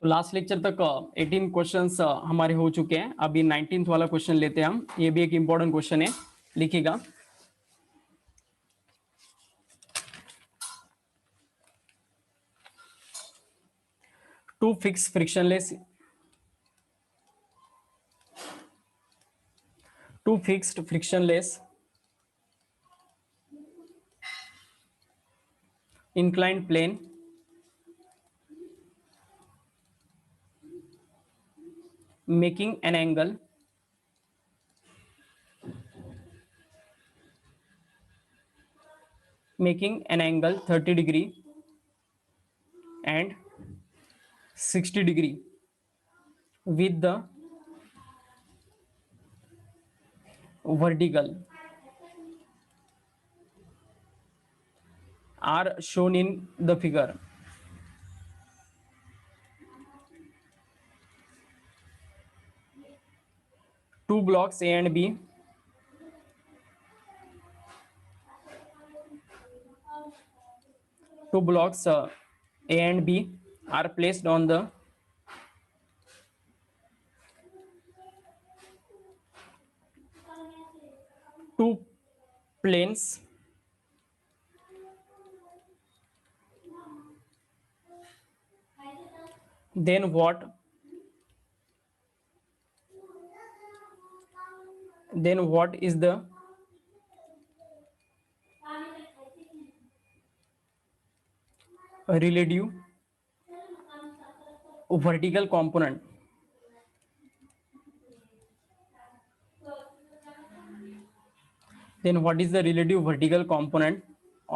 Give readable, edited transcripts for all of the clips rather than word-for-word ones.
तो last lecture तक 18 questions हमारे हो चुके हैं। अभी 19th वाला क्वेश्चन लेते हैं हम। ये भी एक इंपॉर्टेंट क्वेश्चन है, लिखिएगा। Two fix frictionless two fixed frictionless inclined plane making an angle making an angle 30 degree and 60 degree with the vertical are shown in the figure. Two blocks A and B two blocks A and B are placed on the two planes then what is the relative vertical component then what is the relative vertical component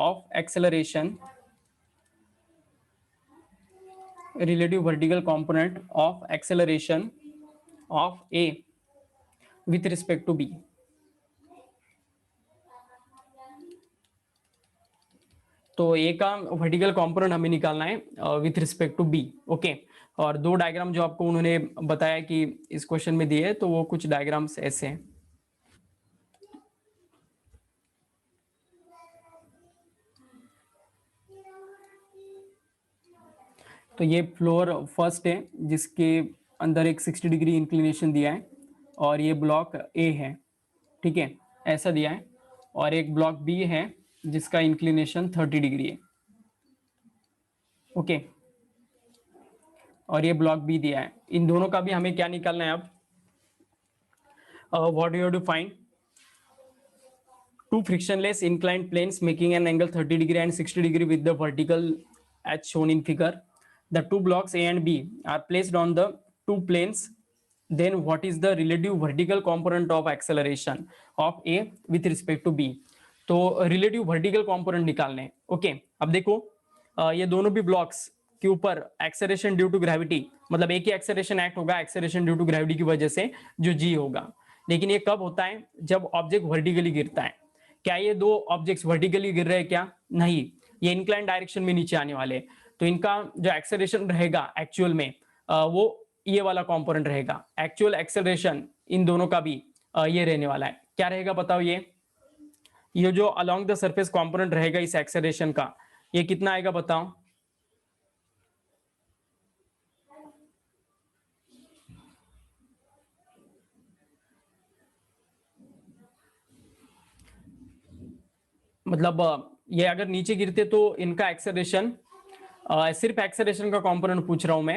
of acceleration of A with respect to B. तो ए का vertical component हमें निकालना है with respect to B. Okay, और दो diagram जो आपको उन्होंने बताया कि इस क्वेश्चन में दिए, तो वो कुछ डायग्राम्स ऐसे हैं। तो ये फ्लोर फर्स्ट है जिसके अंदर एक 60 डिग्री इंक्लिनेशन दिया है, और ये ब्लॉक ए है, ठीक है, ऐसा दिया है। और एक ब्लॉक बी है जिसका इंक्लिनेशन 30 डिग्री है। ओके, और ये ब्लॉक बी दिया है। इन दोनों का भी हमें क्या निकालना है अब? What you have to find two frictionless inclined planes making an angle 30 degree and 60 degree with the vertical as shown in figure. The two blocks A and B are placed on the two planes. Then what is the relative vertical component of acceleration of A with respect to B? तो relative vertical component निकालने हैं। Okay, अब देखो ये दोनों भी blocks के ऊपर एक्सेलरेशन ड्यू टू ग्रेविटी, मतलब एक ही एक्सेलरेशन एक्ट होगा एक्सेलरेशन ड्यू टू ग्रेविटी की वजह से, जो जी होगा। लेकिन ये कब होता है? जब ऑब्जेक्ट वर्टिकली गिरता है। क्या ये दो ऑब्जेक्ट्स वर्टिकली गिर रहे हैं क्या? नहीं, ये इंक्लाइन डायरेक्शन में नीचे आने वाले। तो इनका जो एक्सेलरेशन रहेगा एक्चुअल में वो ये वाला कंपोनेंट रहेगा। एक्चुअल एक्सेलरेशन इन दोनों का भी ये रहने वाला है। क्या रहेगा बताओ? ये जो अलोंग द सरफेस कंपोनेंट रहेगा इस एक्सेलरेशन का, ये कितना आएगा बताओ? मतलब ये अगर नीचे गिरते तो इनका एक्सेलरेशन, सिर्फ एक्सेलरेशन का कंपोनेंट पूछ रहा हूं मैं,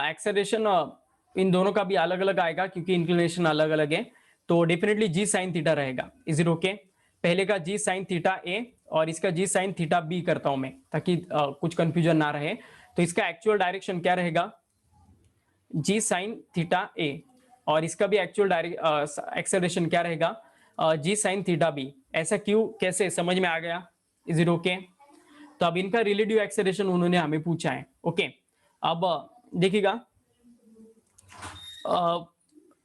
एक्सेलरेशन इन दोनों का भी अलग अलग आएगा क्योंकि इंक्लिनेशन अलग अलग है। तो डेफिनेटली जी साइन थीटा रहेगा। Is it okay? पहले का जी साइन थीटा ए और इसका जी साइन थीटा बी करता हूं मैं, ताकि कुछ कंफ्यूजन ना रहे। तो इसका एक्चुअल डायरेक्शन क्या रहेगा? जी साइन थीटा ए, और इसका भी एक्चुअल एक्सेलरेशन क्या रहेगा? जी साइन थीटा बी। ऐसा क्यों, कैसे, समझ में आ गया? Is it okay? तो अब इनका रिलेटिव एक्सेलरेशन उन्होंने हमें पूछा है। ओके, अब देखिएगा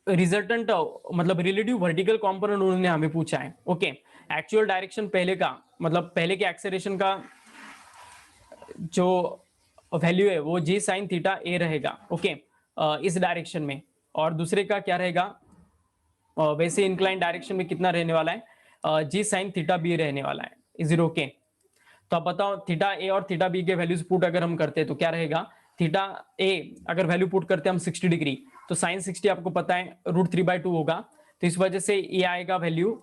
रिजल्टेंट मतलब रिलेटिव वर्टिकल कंपोनेंट उन्होंने हमें पूछा है। ओके, एक्चुअल डायरेक्शन पहले का, मतलब पहले के एक्सेलरेशन का जो वैल्यू है वो जी साइन थीटा ए रहेगा। ओके, इस डायरेक्शन में, और दूसरे का क्या रहेगा? वैसे इंक्लाइन डायरेक्शन में कितना रहने वाला है? जी साइन थीटा बी रहने वाला है। Is it okay? तो अब बताओ, थीटा ए और थीटा बी के वैल्यूज पुट अगर हम करते हैं तो क्या रहेगा? थीटा ए अगर वैल्यू पुट करते हैं हम 60 डिग्री, तो साइन 60 आपको पता है √3/2 होगा, तो इस वजह से ये आएगा value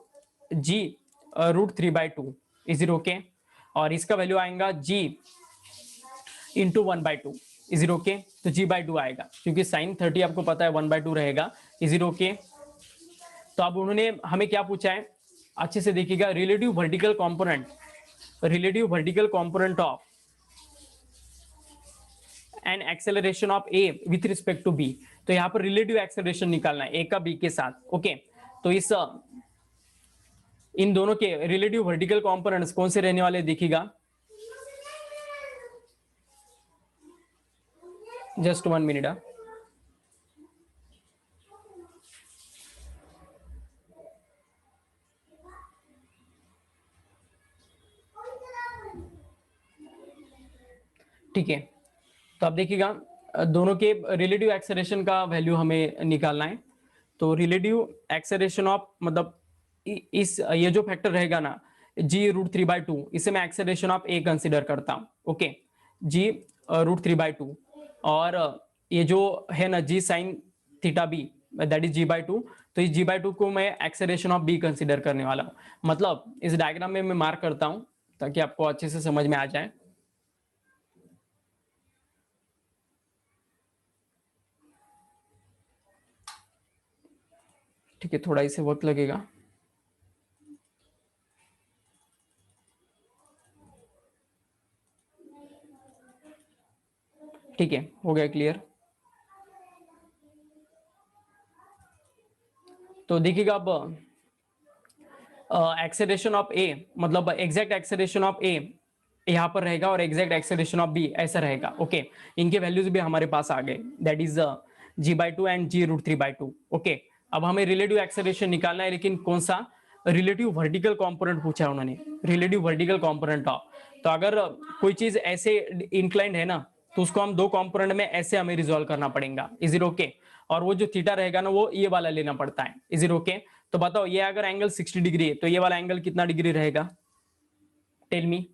g √3/2 is it okay, और इसका वैल्यू आएगा g into 1/2 is it okay, तो g/2 आएगा क्योंकि साइन 30 आपको पता है 1/2 रहेगा, इज इट ओके। तो अब उन्होंने हमें क्या पूछा है, अच्छे से देखिएगा, relative vertical component of an acceleration of A with respect to B, तो यहां पर रिलेटिव एक्सेलरेशन निकालना है ए का बी के साथ, ओके। तो इन दोनों के रिलेटिव वर्टिकल कंपोनेंट्स कौन से रहने वाले देखिएगा, जस्ट 1 मिनट। ठीक है, तो आप देखिएगा दोनों के रिलेटिव एक्सेलरेशन का वैल्यू हमें निकालना है। तो रिलेटिव एक्सेलरेशन ऑफ मतलब इस ये जो फैक्टर रहेगा ना g√3/2, इसे मैं एक्सेलरेशन ऑफ ए कंसीडर करता हूं, ओके, g√3/2, और ये जो है ना g sin theta B that is g/2, तो इस g/2 को मैं एक्सेलरेशन ऑफ बी कंसीडर करने वाला हूं। मतलब इस डायग्राम में मैं मार्क करता हूं ताकि आपको अच्छे से समझ में आ जाए। ठीक है, थोड़ा इसे वक्त लगेगा। ठीक है, हो गया क्लियर। तो देखिएगा अब एक्सेलरेशन ऑफ ए मतलब एग्जैक्ट एक्सेलरेशन ऑफ ए यहाँ पर रहेगा और एग्जैक्ट एक्सेलरेशन ऑफ बी ऐसा रहेगा, ओके। इनके वैल्यूज भी हमारे पास आ गए, that is g/2 and g√3/2, okay. अब हमें रिलेटिव एक्सेलरेशन निकालना है, लेकिन कौन सा, रिलेटिव वर्टिकल कंपोनेंट पूछा है उन्होंने, रिलेटिव वर्टिकल कंपोनेंट ऑफ। तो अगर कोई चीज ऐसे इंक्लाइंड है ना, तो उसको हम दो कंपोनेंट में ऐसे हमें रिजोल्व करना पड़ेगा, इज इट ओके। और वो जो थीटा रहेगा ना वो ये वाला लेना पड़ता है, इज इट ओके। तो बताओ ये अगर एंगल 60 डिग्री है तो ये वाला एंगल कितना डिग्री रहेगा, टेल मी।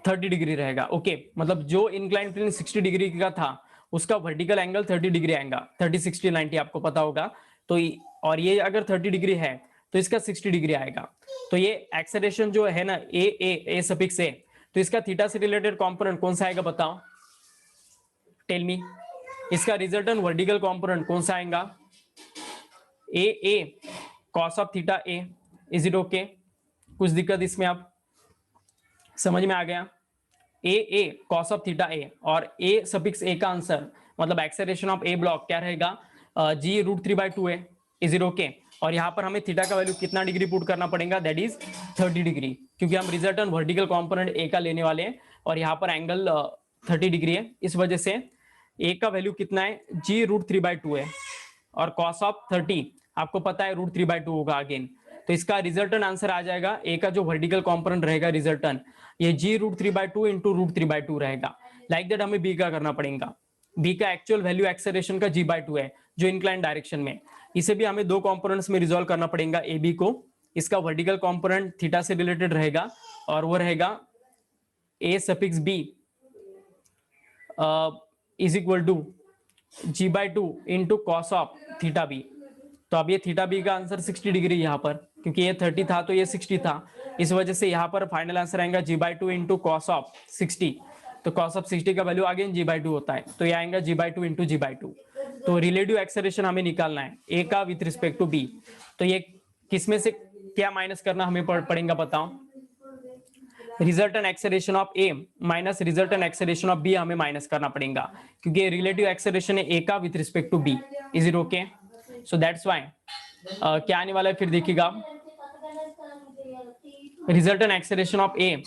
थर्टी डिग्री रहेगा, ओके। मतलब जो इंक्लाइन प्लेन 60 डिग्री का था उसका वर्टिकल एंगल 30 डिग्री आएगा, 30 60 90 आपको पता होगा। तो और ये अगर 30 डिग्री है तो इसका 60 डिग्री आएगा। तो ये एक्सेलरेशन जो है ना ए सफिक्स ए, तो इसका थीटा से रिलेटेड कंपोनेंट कौन सा आएगा बताओ, टेल मी। इसका रिजल्टेंट वर्टिकल कंपोनेंट कौन सा आएगा, A cos of theta A, is it okay. कुछ दिक्कत इसमें आप समझ में आ गया, A cos of theta A, और ए सफिक्स ए का आंसर मतलब एक्सेलरेशन ऑफ ए ब्लॉक क्या रहेगा, g√3/2 है, इज इट ओके। और यहाँ पर हमें थीटा का वैल्यू कितना डिग्री पुट करना पड़ेगा, दैट इज 30 डिग्री, क्योंकि हम रिजल्टेंट वर्टिकल कंपोनेंट ए का लेने वाले हैं और यहाँ पर एंगल 30 डिग्री है, इस वजह से ए का वैल्यू कितना है, g√3/2 है, और कॉस ऑफ 30 आपको पता है √3/2 होगा अगेन। तो इसका रिजल्टेंट आंसर आ जाएगा, ए का जो वर्टिकल कंपोनेंट रहेगा रिजल्टेंट, ये g√3/2 इंटू √3/2 रहेगा। लाइक दैट हमें बी का करना पड़ेगा, बी का एक्चुअल वैल्यू एक्सेलरेशन का g/2 है जो इंक्लाइन डायरेक्शन में, इसे भी हमें दो कंपोनेंट्स में रिजोल्व करना पड़ेगा ए बी को। इसका वर्टिकल कंपोनेंट थीटा से रिलेटेड रहेगा और वो रहेगा A suffix B is equal to g/2 into cos of theta B. तो अब ये थीटा बी का आंसर 60 डिग्री यहाँ पर, क्योंकि ये 30 था तो ये 60 था, इस वजह से यहाँ पर फाइनल आंसर आएगा g/2 इंटू कॉस ऑफ 60। तो कॉस ऑफ 60 का वैल्यू अगेन g/2 होता है, तो ये आएगा g/2 इंटू g/2। तो रिलेटिव एक्सेलरेशन हमें निकालना है ए का विथ रिस्पेक्ट टू बी, तो ये किसमें से क्या माइनस करना हमें पड़ेगा बताओ, resultant acceleration of A minus resultant acceleration of B हमें माइनस करना पड़ेगा, क्योंकि रिलेटिव एक्सेलरेशन है ए का with respect to B, is it okay. So that's why क्या आने वाला है फिर देखिएगा, resultant acceleration of A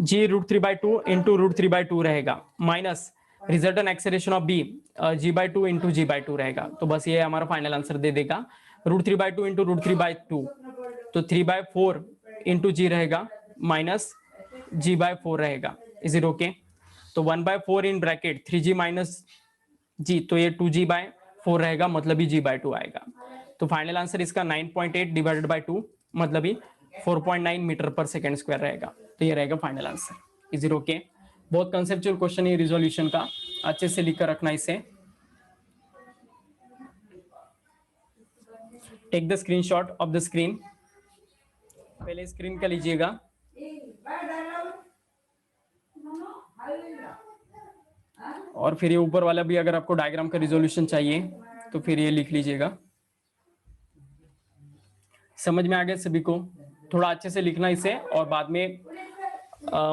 g√3/2 into √3/2 रहेगा, minus resultant acceleration of B g/2 into g/2 रहेगा। तो बस ये हमारा फाइनल आंसर दे देगा, √3/2 इंटू √3/2, तो 3/4 इंटू जी रहेगा माइनस g/4 रहेगा, इज इट ओके। तो 1/4 इन ब्रैकेट 3g माइनस जी, तो ये 2g/4 रहेगा, मतलब ही g/2 आएगा। तो फाइनल आंसर इसका 9.8 डिवाइडेड बाय 2 मतलब ये 4.9 मीटर पर सेकेंड स्क्वायर रहेगा। तो ये रहेगा final answer. Is it okay? बहुत कंसेप्चुअल क्वेश्चन है रिजोल्यूशन का, अच्छे से लिख कर रखना इसे। Take the screenshot of the screen, पहले स्क्रीन का लीजिएगा। और फिर ये ऊपर वाला भी अगर आपको डायग्राम का रिजोल्यूशन चाहिए तो फिर ये लिख लीजिएगा। समझ में आ गया सभी को? थोड़ा अच्छे से लिखना इसे, और बाद में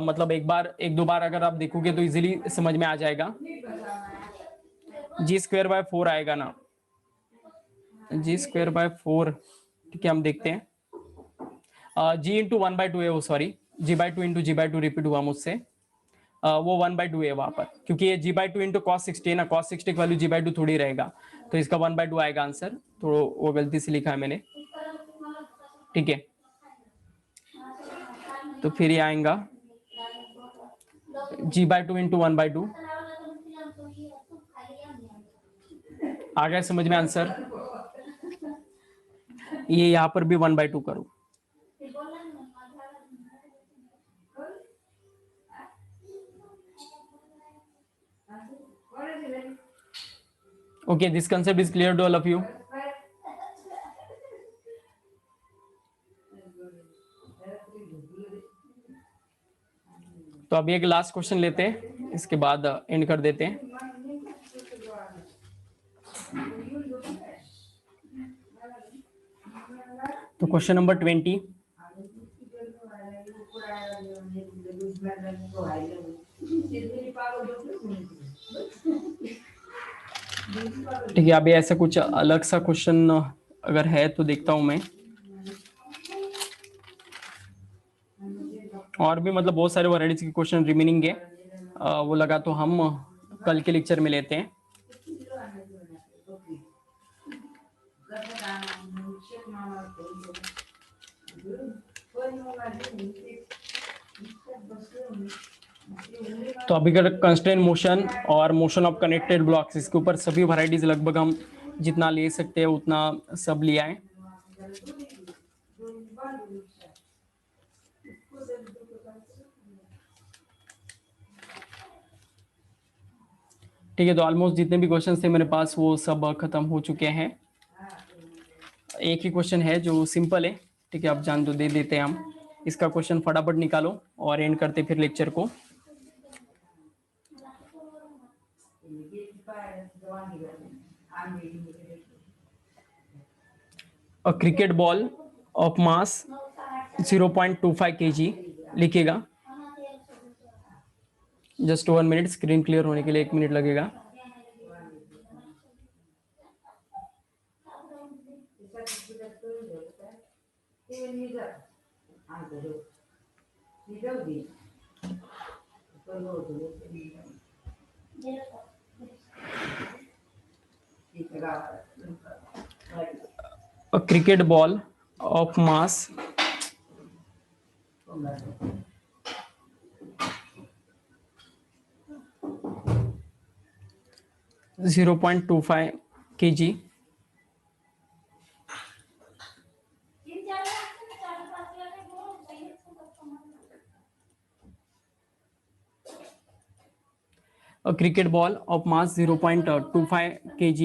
मतलब एक दो बार अगर आप देखोगे तो इजीली समझ में आ जाएगा। g²/4 आएगा ना, g²/4, ठीक है हम देखते हैं। g इंटू 1/2 है वो, sorry g/2 into g/2 repeat हुआ मुझसे, वो 1/2 है वहां पर, क्योंकि ये g/2 इंटू cos 60 है ना, cos 60 की वैल्यू g/2 थोड़ी रहेगा, तो इसका 1/2 आएगा आंसर। तो वो गलती से लिखा है मैंने, ठीक है। तो फिर ये आएगा g/2 इंटू 1/2। आ गया समझ में आंसर? ये यहाँ पर भी 1/2 करो। Okay, this concept is clear to all of you. तो अभी एक लास्ट क्वेश्चन लेते हैं, इसके बाद एंड कर देते हैं। तो क्वेश्चन नंबर 20, ठीक है। अभी ऐसा कुछ अलग सा क्वेश्चन अगर है तो देखता हूं मैं, और भी मतलब बहुत सारे वैरायटीज के क्वेश्चन रिमेनिंग है, वो लगा तो हम कल के लेक्चर में लेते हैं। तो अभी कर कंस्ट्रेंट मोशन और मोशन ऑफ कनेक्टेड ब्लॉक्स, इसके ऊपर सभी वैरायटीज लगभग हम जितना ले सकते हैं उतना सब लिया है। ठीक है, तो ऑलमोस्ट जितने भी क्वेश्चन थे मेरे पास वो सब खत्म हो चुके हैं। एक ही क्वेश्चन है जो सिंपल है, ठीक है, आप जान दो, दे देते हैं हम। इसका क्वेश्चन फटाफट निकालो और एंड करते फिर लेक्चर को। A cricket ball of mass 0.25 kg लिखेगा। जस्ट 1 मिनट, स्क्रीन क्लियर होने के लिए 1 मिनट लगेगा। A cricket ball of mass 0.25 kg a cricket ball of mass 0.25 kg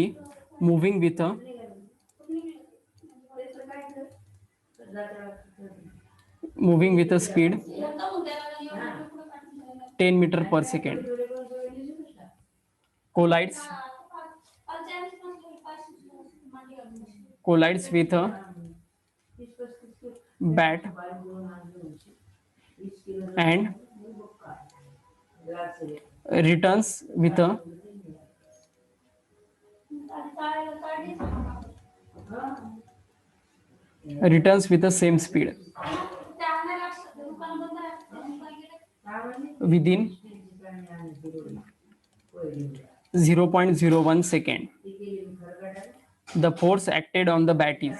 moving with a speed 10 meter per second collides with a bat and returns with a same speed within 0.01 second. The force acted on the bat is,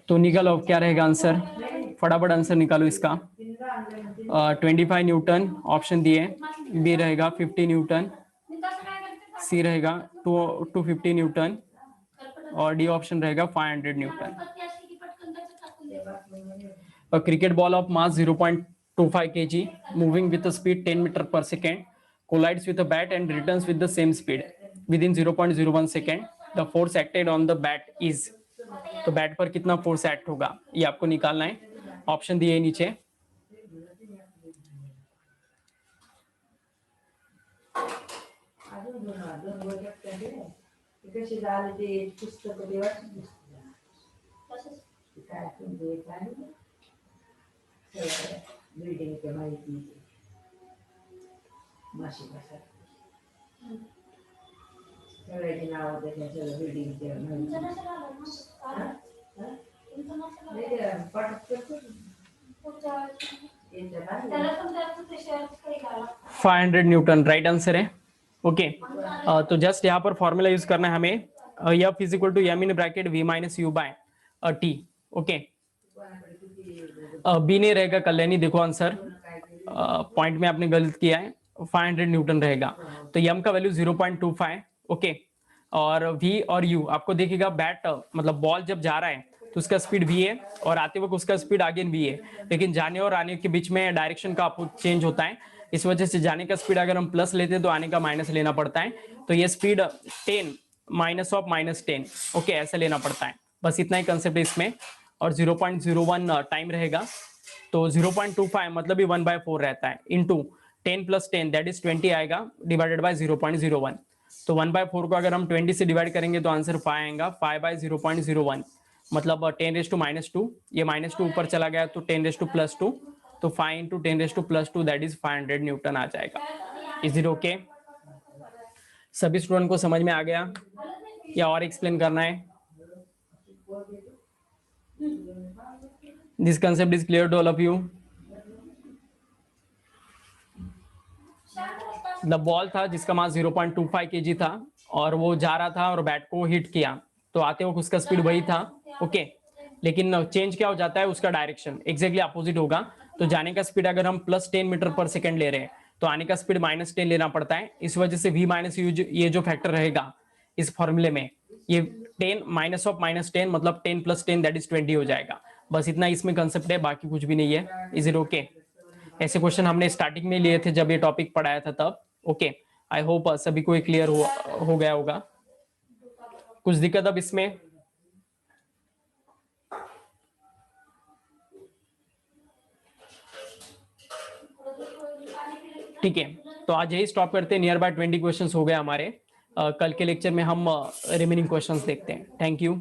तो निकालो क्या रहेगा answer, फटाफट answer निकालो इसका। 25 Newton option दिए, B रहेगा 50 Newton, सी रहेगा 250 न्यूटन और डी ऑप्शन रहेगा 500 Newton. A cricket ball of mass 0.25 kg moving with a speed 10 meter per second collides with a bat and returns with the same speed within 0.01 second. The force acted on the bat is, तो bat पर कितना force act होगा ये आपको निकालना है। Option दिए नीचे। फाइव 500 न्यूटन राइट आंसर है। ओके तो जस्ट यहाँ पर फॉर्मूला यूज करना है हमें, F is equal to M in bracket V minus U by T. Okay B नहीं रहेगा कल्याणी, देखो आंसर पॉइंट में आपने गलत किया है, 500 न्यूटन रहेगा। तो एम का वैल्यू 0.25। ओके और वी और यू आपको देखेगा बैट मतलब बॉल जब जा रहा है तो उसका स्पीड वी है और आते वक्त उसका स्पीड अगेन वी है, लेकिन जाने और आने के बीच में डायरेक्शन का चेंज होता है। इस वजह से जाने का स्पीड अगर हम प्लस लेते हैं तो आने का माइनस लेना पड़ता है। तो ये स्पीड 10 माइनस ऑफ -10 ओके ऐसे लेना पड़ता है। बस इतना ही कंसेप्ट है इसमें। और 0.01 टाइम रहेगा तो 0.25 मतलब ही 1/4 रहता है इंटू 10 + 10 दैट इज 20 आएगा डिवाइडेड बाय 0.01। तो 1/4 को अगर हम 20 से डिवाइड करेंगे तो आंसर 5 आएगा। 5/0.01 मतलब 10⁻², ये -2 ऊपर चला गया तो 10⁻², तो 5 × 10⁻² दैट इज 500 न्यूटन आ जाएगा। Is it okay? सभी स्टूडेंट को समझ में आ गया या और एक्सप्लेन करना है? This concept is clear to all of you? The ball था जिसका मास 0.25 kg था और वो जा रहा था और बैट को हिट किया तो आते वक्त उसका स्पीड वही था। ओके लेकिन चेंज क्या हो जाता है, उसका डायरेक्शन एग्जैक्टली अपोजिट होगा। तो जाने का स्पीड अगर हम +10 मीटर पर सेकंड ले रहे हैं तो आने का स्पीड -10 लेना पड़ता है। इस वजह से v - u ये जो फैक्टर रहेगा इस फॉर्मूले में, ये 10 माइनस ऑफ -10 मतलब 10 + 10 दैट इज 20 हो जाएगा। बस इतना इसमें कंसेप्ट है, बाकी कुछ भी नहीं है। Is it okay? ऐसे क्वेश्चन हमने स्टार्टिंग में लिए थे जब ये टॉपिक पढ़ाया था तब। ओके आई होप सभी को क्लियर हो गया होगा। कुछ दिक्कत अब इसमें? ठीक है तो आज यही स्टॉप करते हैं। नियर बाय 20 क्वेश्चंस हो गए हमारे। कल के लेक्चर में हम रिमेनिंग क्वेश्चंस देखते हैं। Thank you.